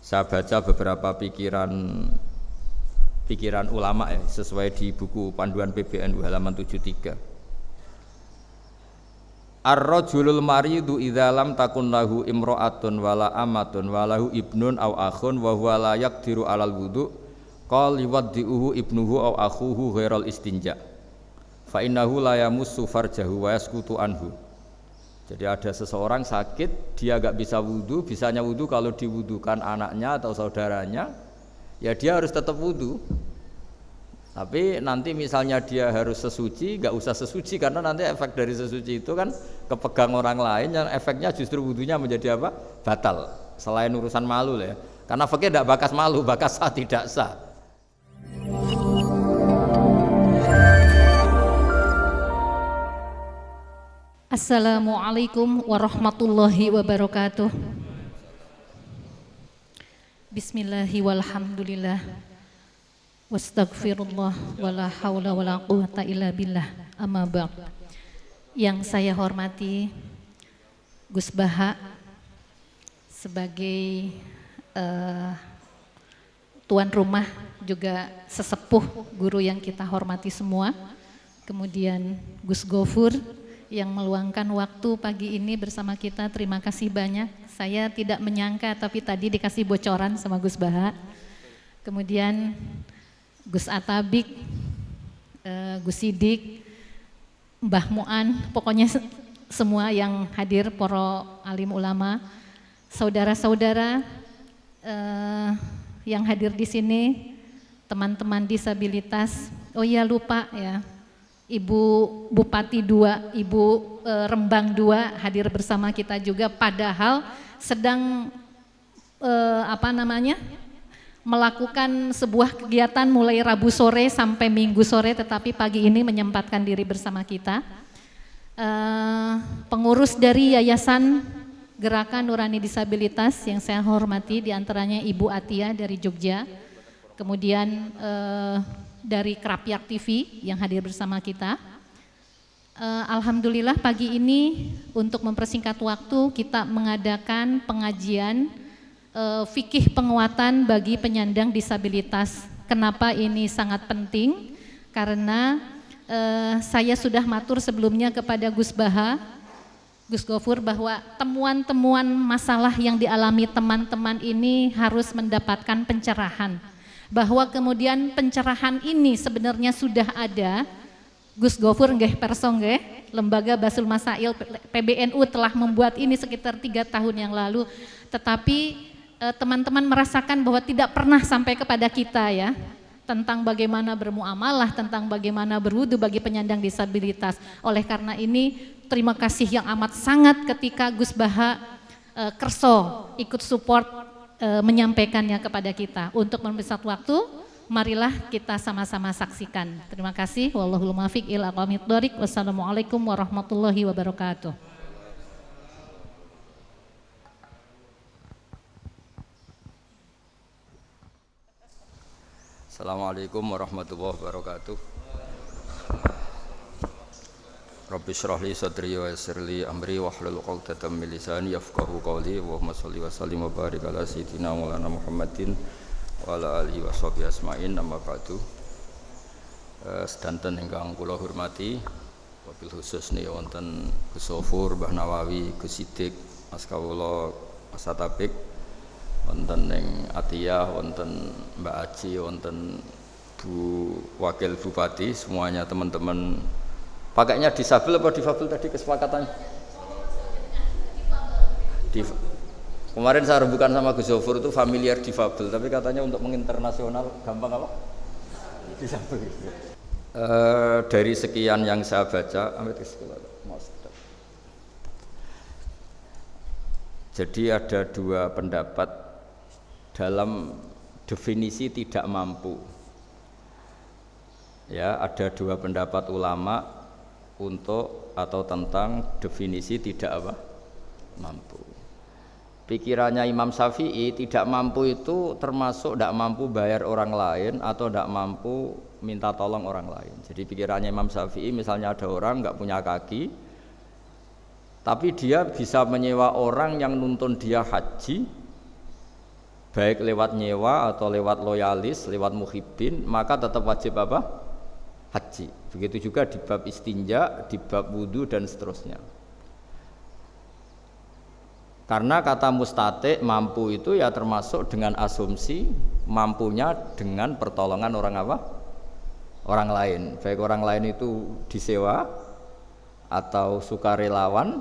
Saya baca beberapa pikiran ulama ya, sesuai di buku panduan PBNU halaman 73. Ar-rajulul maridu idza lam takun lahu imra'atun wala amatun walahu ibnun aw akhun wa huwa la yaqdiru 'alal wudu qal yuwaddi'uhu ibnuhu aw akhuhu ghairal istinja fa innahu la yamussu farjahu wa yaskutu anhu. Jadi ada seseorang sakit, dia enggak bisa wudu, bisanya wudu kalau diwudukan anaknya atau saudaranya, ya dia harus tetap wudu. Tapi nanti misalnya dia harus sesuci, enggak usah sesuci karena nanti efek dari sesuci itu kan kepegang orang lain, yang efeknya justru wudunya menjadi apa? Batal. Selain urusan malu lah ya. Karena fikih tidak bakas malu, bakas sah tidak sah. Assalamualaikum warahmatullahi wabarakatuh. Bismillahi walhamdulillah wastaghfirullah wala haula wala quwata illa billah, amma ba'd. Yang saya hormati Gus Baha sebagai tuan rumah, juga sesepuh guru yang kita hormati semua. Kemudian Gus Gofur yang meluangkan waktu pagi ini bersama kita, terima kasih banyak. Saya tidak menyangka tapi tadi dikasih bocoran sama Gus Baha. Kemudian Gus Atabik, Gus Sidik, Mbah Mu'an, pokoknya semua yang hadir, para alim ulama, saudara-saudara yang hadir di sini, teman-teman disabilitas. Oh iya, lupa ya, Ibu Bupati 2, Ibu Rembang 2 hadir bersama kita juga, padahal sedang melakukan sebuah kegiatan mulai Rabu sore sampai Minggu sore, tetapi pagi ini menyempatkan diri bersama kita. Pengurus dari Yayasan Gerakan Nurani Disabilitas yang saya hormati, diantaranya Ibu Atia dari Jogja, kemudian dari Krapyak TV yang hadir bersama kita. Alhamdulillah pagi ini untuk mempersingkat waktu kita mengadakan pengajian fikih penguatan bagi penyandang disabilitas. Kenapa ini sangat penting? Karena saya sudah matur sebelumnya kepada Gus Baha, Gus Gofur, bahwa temuan-temuan masalah yang dialami teman-teman ini harus mendapatkan pencerahan. Bahwa kemudian pencerahan ini sebenarnya sudah ada. Gus Gofur nggih perso nggih, Lembaga Basul Masail PBNU telah membuat ini sekitar 3 tahun yang lalu, tetapi teman-teman merasakan bahwa tidak pernah sampai kepada kita ya, tentang bagaimana bermuamalah, tentang bagaimana berwudu bagi penyandang disabilitas. Oleh karena ini terima kasih yang amat sangat ketika Gus Baha kerso ikut support menyampaikannya kepada kita. Untuk mempersingkat waktu, marilah kita sama-sama saksikan. Terima kasih. Wallahul muwaffiq ila aqwamit thoriq. Wassalamualaikum warahmatullahi wabarakatuh. Assalamualaikum warahmatullahi wabarakatuh. Rabbi shrah li sadri wa yassir li amri wahlul 'uqdatam min lisani yafqahu qawli. Allahumma shalli wa sallim wa barik ala sayyidina Maulana Muhammadin wa ala alihi wa sahbihi asma'in. Amma ba'du. Sedanten ingkang kula hormati, wabil khusus nih wonten Gus Gofur, Mbah Nawawi, Gus Sidik, Mas Kawula, Mas Atabik, wonten ning Atiyah, wonten Mbak Aji, wonten Bu Wakil Bupati, semuanya teman-teman. Pakainya disabel apa difabel tadi kesepakatannya? Kemarin saya rembukan sama Gus Gofur itu familiar difabel, tapi katanya untuk menginternasional gampang apa? Disabel. Dari sekian yang saya baca, jadi ada 2 pendapat dalam definisi tidak mampu. Ya, ada 2 pendapat ulama untuk atau tentang definisi tidak mampu. Pikirannya Imam Syafi'i, tidak mampu itu termasuk tidak mampu bayar orang lain atau tidak mampu minta tolong orang lain. Jadi pikirannya Imam Syafi'i, misalnya ada orang nggak punya kaki, tapi dia bisa menyewa orang yang nuntun dia haji, baik lewat nyewa atau lewat loyalis, lewat muhibbin, maka tetap wajib apa? Haji. Begitu juga di bab istinja, di bab wudu dan seterusnya. Karena kata mustati mampu itu ya termasuk dengan asumsi mampunya dengan pertolongan orang apa? Orang lain. Baik orang lain itu disewa atau sukarelawan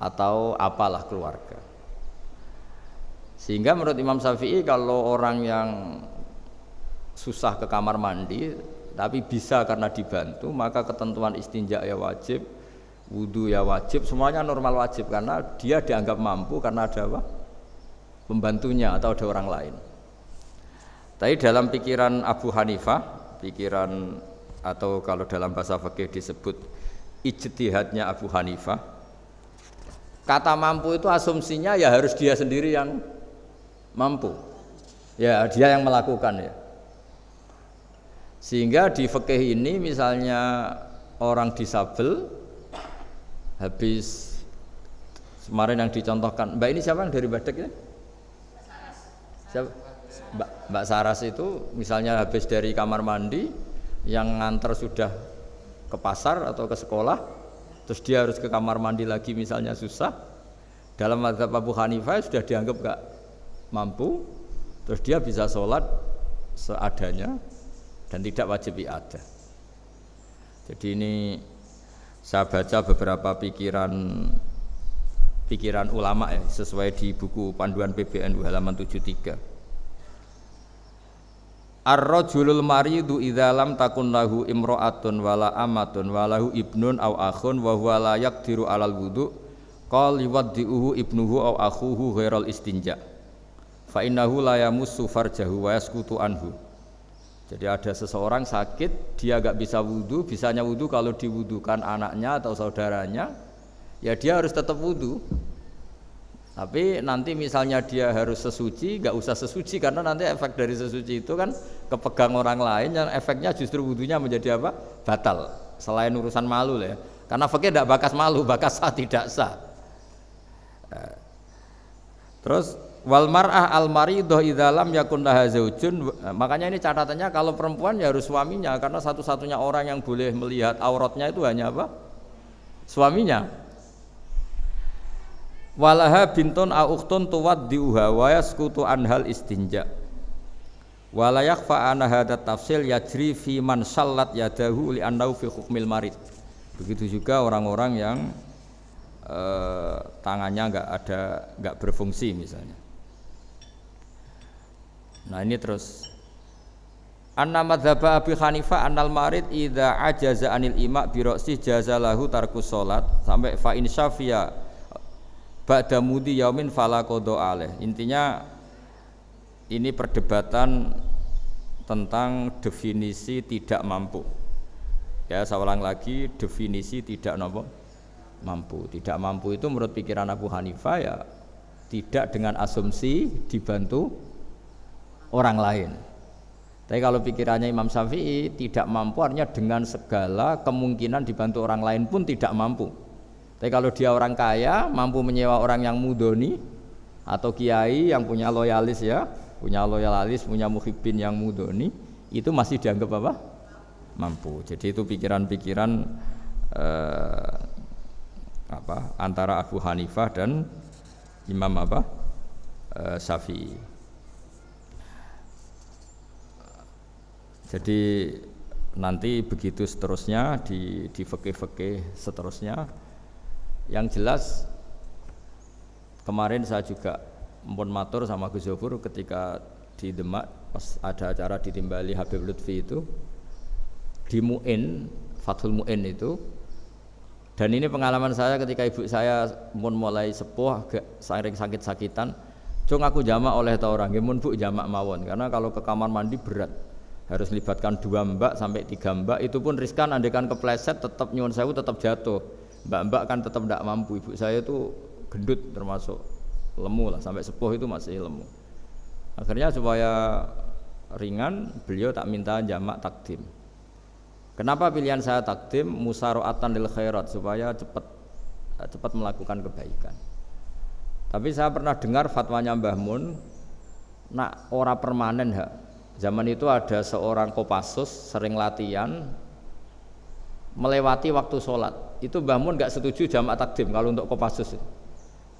atau apalah keluarga. Sehingga menurut Imam Syafi'i kalau orang yang susah ke kamar mandi tapi bisa karena dibantu, maka ketentuan istinja ya wajib, wudu ya wajib, semuanya normal wajib karena dia dianggap mampu karena ada apa? Pembantunya atau ada orang lain. Tapi dalam pikiran Abu Hanifah, pikiran atau kalau dalam bahasa fikih disebut ijtihadnya Abu Hanifah, kata mampu itu asumsinya ya harus dia sendiri yang mampu, ya dia yang melakukan ya. Sehingga di fikih ini misalnya orang disabel habis kemarin yang dicontohkan, Mbak ini siapa yang dari Badek ya? Siapa? Mbak Saras itu misalnya habis dari kamar mandi yang nganter sudah ke pasar atau ke sekolah, terus dia harus ke kamar mandi lagi misalnya susah, dalam mazhab Abu Hanifah sudah dianggap gak mampu, terus dia bisa sholat seadanya dan tidak wajib i'adah. Jadi ini saya baca beberapa pikiran ulama ya, sesuai di buku panduan PBNU halaman 73. Ar-rajulul maridu idza lam takun lahu imra'atun wala amatun walahu ibnun aw akhun wa huwa la yaqdiru 'alal wudu qal yuwaddi'uhu ibnuhu aw akhuhu ghairal istinja fa innahu la yamussu farjahu wa yaskutu anhu. Jadi ada seseorang sakit, dia gak bisa wudu, bisanya wudu kalau diwudukan anaknya atau saudaranya, ya dia harus tetap wudu. Tapi nanti misalnya dia harus sesuci, gak usah sesuci karena nanti efek dari sesuci itu kan kepegang orang lain, yang efeknya justru wudunya menjadi apa? Batal. Selain urusan malu lah ya. Karena fikih tidak bakas malu, bakas sah tidak sah. Terus wal mar'ah al maridah idza lam yakun laha zaujun, makanya ini catatannya kalau perempuan ya harus suaminya karena satu-satunya orang yang boleh melihat auratnya itu hanya apa? Suaminya. Walaha bintun au ukhtun tuwaddiuha wa yaskutu anhal istinja. Wala yakhfa anna hadha tafsil yajri fi man sallat yadahu li annahu fi hukmil marid. Begitu juga orang-orang yang tangannya enggak berfungsi misalnya. Nah ini terus anna madzhab Abi Hanifah annal marid idza ajaza anil ima bi ra'si jazalahu tarkus salat sampai fa in syafiya ba'da mudi yaumin fala qada alaih. Intinya ini perdebatan tentang definisi tidak mampu. Ya, saya ulang lagi, definisi tidak mampu. Tidak mampu itu menurut pikiran Abu Hanifah ya tidak dengan asumsi dibantu orang lain. Tapi kalau pikirannya Imam Syafi'i tidak mampu artinya dengan segala kemungkinan dibantu orang lain pun tidak mampu. Tapi kalau dia orang kaya mampu menyewa orang yang mudoni atau kiai yang punya loyalis ya, punya muhibbin yang mudoni, itu masih dianggap apa? Mampu. Jadi itu pikiran-pikiran antara Abu Hanifah dan Imam Syafi'i. Jadi nanti begitu seterusnya di fikih-fikih seterusnya. Yang jelas kemarin saya juga mpun matur sama Gus Zofur ketika di Demak pas ada acara ditimbali Habib Lutfi itu di Mu'in, Fathul Mu'in itu. Dan ini pengalaman saya ketika ibu saya mpun mulai sepuh agak sering sakit-sakitan. Cung aku jamak oleh ta orang, nggih mun Bu jamak mawon karena kalau ke kamar mandi berat. Harus libatkan 2 mbak sampai 3 mbak, itu pun riskan, andaikan kepleset tetap nyuwun sewu tetap jatuh. Mbak-mbak kan tetap tidak mampu. Ibu saya itu gendut termasuk lemu lah, sampai sepuh itu masih lemu. Akhirnya supaya ringan beliau tak minta jamak takdim. Kenapa pilihan saya takdim? Musaroatan lil khairat, supaya cepat melakukan kebaikan. Tapi saya pernah dengar fatwanya Mbah Mun nak ora permanen hak. Zaman itu ada seorang Kopassus sering latihan melewati waktu sholat. Itu Mbah Mun nggak setuju jamak takdim kalau untuk Kopassus.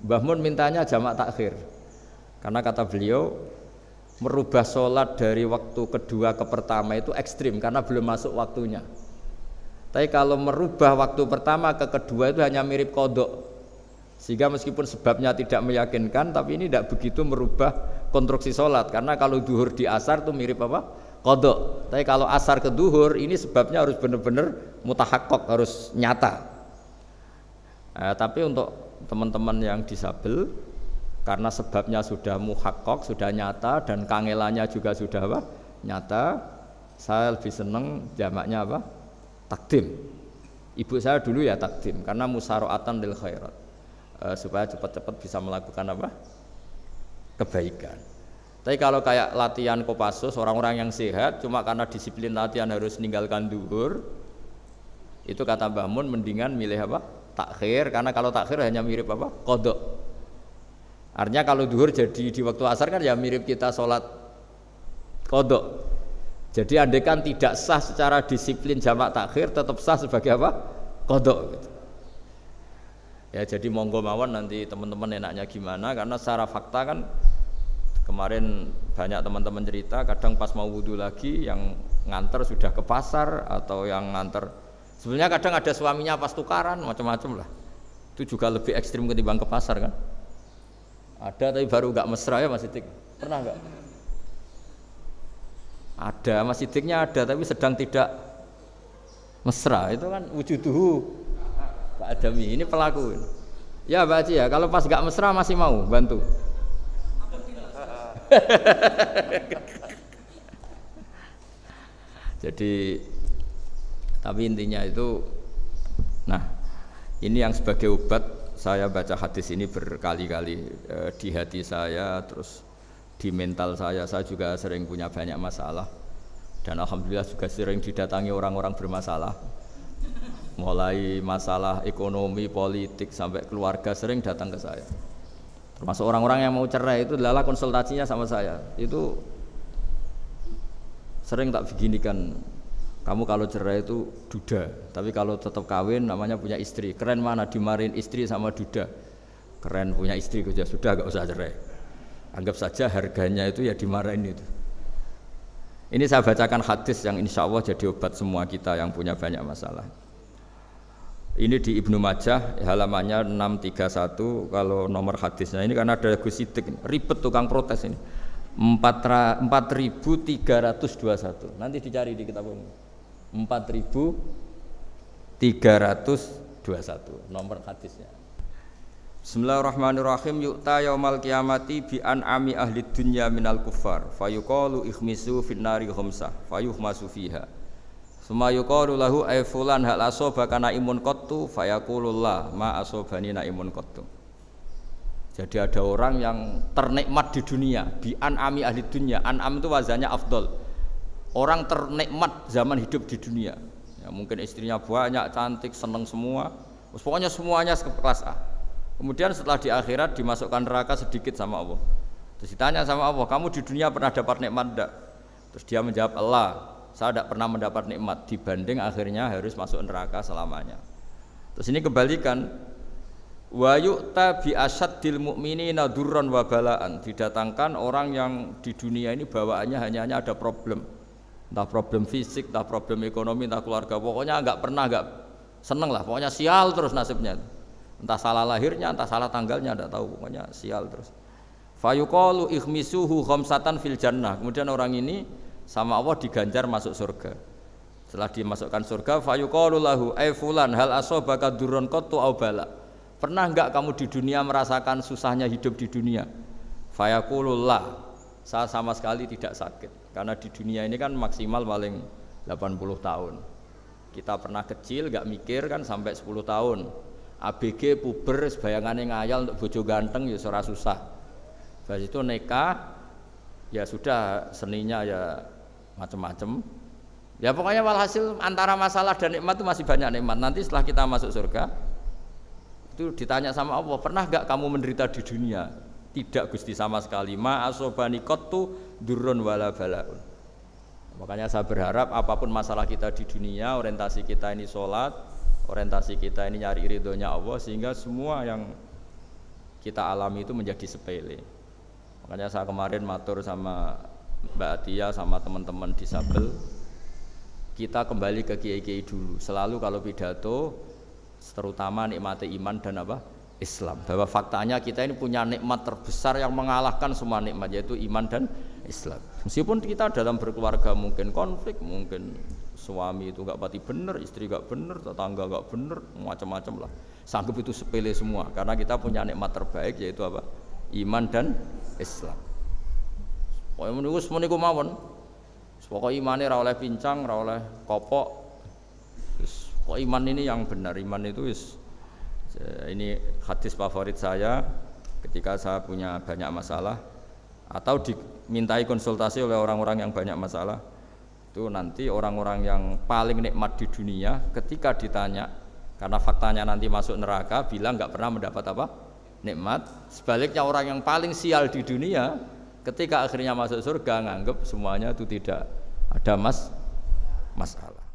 Mbah Mun mintanya jamak takhir. Karena kata beliau merubah sholat dari waktu kedua ke pertama itu ekstrim karena belum masuk waktunya. Tapi kalau merubah waktu pertama ke kedua itu hanya mirip kodok. Sehingga meskipun sebabnya tidak meyakinkan, tapi ini tidak begitu merubah konstruksi sholat. Karena kalau duhur di asar itu mirip apa? Kodok. Tapi kalau asar ke duhur, ini sebabnya harus benar-benar mutahakkok, harus nyata. Tapi untuk teman-teman yang disabel, karena sebabnya sudah muhakkok, sudah nyata, dan kangelannya juga sudah apa? Nyata, saya lebih senang jamaknya apa? Takdim. Ibu saya dulu ya takdim, karena musaroatan lil khairat. Supaya cepat-cepat bisa melakukan apa? Kebaikan. Tapi kalau kayak latihan Kopassus, orang-orang yang sehat cuma karena disiplin latihan harus meninggalkan duhur, itu kata Mbah Mun mendingan milih apa? Takhir, karena kalau takhir hanya mirip apa? Qadha. Artinya kalau duhur jadi di waktu asar kan ya mirip kita sholat qadha. Jadi andaikan tidak sah secara disiplin jamak takhir, tetap sah sebagai apa? Qadha gitu. Ya jadi monggo mawon nanti teman-teman enaknya gimana, karena secara fakta kan kemarin banyak teman-teman cerita kadang pas mau wudu lagi yang nganter sudah ke pasar atau yang nganter sebenarnya kadang ada suaminya pas tukaran macam-macam lah. Itu juga lebih ekstrim ketimbang ke pasar kan. Ada tapi baru nggak mesra ya Mas Sidik. Pernah nggak? Ada Mas Sidiknya ada tapi sedang tidak mesra. Itu kan wujuduhu Pak Adami, ini pelaku. Ya Mbak Haji ya, kalau pas gak mesra masih mau bantu. Jadi, tapi intinya itu, nah ini yang sebagai obat saya baca hadis ini berkali-kali di hati saya, terus di mental saya juga sering punya banyak masalah. Dan alhamdulillah juga sering didatangi orang-orang bermasalah. Mulai masalah ekonomi, politik, sampai keluarga sering datang ke saya. Termasuk orang-orang yang mau cerai itu adalah konsultasinya sama saya. Itu sering tak beginikan, kamu kalau cerai itu duda, tapi kalau tetap kawin namanya punya istri. Keren mana dimarahin istri sama duda? Keren punya istri sudah gak usah cerai. Anggap saja harganya itu ya dimarahin itu. Ini saya bacakan hadis yang insya Allah jadi obat semua kita yang punya banyak masalah. Ini di Ibnu Majah halamannya 631 kalau nomor hadisnya ini karena ada Gus Sidik ribet tukang protes ini 4321 nanti dicari di kitab umum 4321 nomor hadisnya. Bismillahirrahmanirrahim. Yu'ta yaumal qiyamati bi an'ami ahli dunya minal kuffar fayuqalu ikhmisu fin nari khamsah fayuhmasu fiha. Sumayuqalu lahu ay fulan hal asobaka naimun qattu fayaqulullah ma asobani naimun qattu. Jadi ada orang yang ternikmat di dunia bi an'ami ahli dunya. An'am itu wazannya afdol. Orang ternikmat zaman hidup di dunia. Ya, mungkin istrinya banyak, cantik, seneng semua. Pokoknya semuanya kelas A. Kemudian setelah di akhirat dimasukkan neraka sedikit sama Allah. Terus ditanya sama Allah, kamu di dunia pernah dapat nikmat enggak? Terus dia menjawab, Allah, saya tidak pernah mendapat nikmat, dibanding akhirnya harus masuk neraka selamanya. Terus ini kebalikan, wa yu'ta bi asyaddil mu'minina durran wa balaan. Didatangkan orang yang di dunia ini bawaannya hanya ada problem. Entah problem fisik, entah problem ekonomi, entah keluarga. Pokoknya enggak seneng lah, pokoknya sial terus nasibnya. Entah salah lahirnya, entah salah tanggalnya, tidak tahu, pokoknya sial terus. Fayuqalu ikhmisuhu khamsatan fil jannah. Kemudian orang ini sama Allah diganjar masuk surga. Setelah dimasukkan surga, fayuqalu lahu ay fulan hal asobaka durron qattu aw bala. Pernah enggak kamu di dunia merasakan susahnya hidup di dunia? Fayaqulullah, saya sama sekali tidak sakit. Karena di dunia ini kan maksimal paling 80 tahun. Kita pernah kecil enggak mikir kan sampai 10 tahun. ABG puber bayangannya ngayal untuk bojo ganteng ya ora susah. Habis itu nikah ya sudah seninya ya macam-macam. Ya pokoknya walhasil antara masalah dan nikmat itu masih banyak nikmat. Nanti setelah kita masuk surga itu ditanya sama Allah, pernah enggak kamu menderita di dunia? Tidak Gusti sama sekali. Ma asobani qattu durrun wala balaun. Makanya saya berharap apapun masalah kita di dunia, orientasi kita ini sholat, orientasi kita ini nyari ridhonya Allah, sehingga semua yang kita alami itu menjadi sepele. Makanya saya kemarin matur sama Mbak Atia sama teman-teman disabel, kita kembali ke kiai-kiai dulu. Selalu kalau pidato, terutama nikmati iman dan Islam. Bahwa faktanya kita ini punya nikmat terbesar yang mengalahkan semua nikmat, yaitu iman dan Islam. Meskipun kita dalam berkeluarga mungkin konflik, mungkin suami itu nggak pati bener, istri nggak bener, tetangga nggak bener, macam-macam lah. Sanggup itu sepele semua, karena kita punya nikmat terbaik, yaitu iman dan Islam. Pokoknya meniku mawon. Pokoknya imannya ra oleh pincang, ra oleh kopok. Kok iman ini yang benar, iman itu ini hadis favorit saya ketika saya punya banyak masalah atau dimintai konsultasi oleh orang-orang yang banyak masalah. Itu nanti orang-orang yang paling nikmat di dunia ketika ditanya, karena faktanya nanti masuk neraka, bilang nggak pernah mendapat nikmat. Sebaliknya orang yang paling sial di dunia ketika akhirnya masuk surga nganggep semuanya itu tidak ada masalah.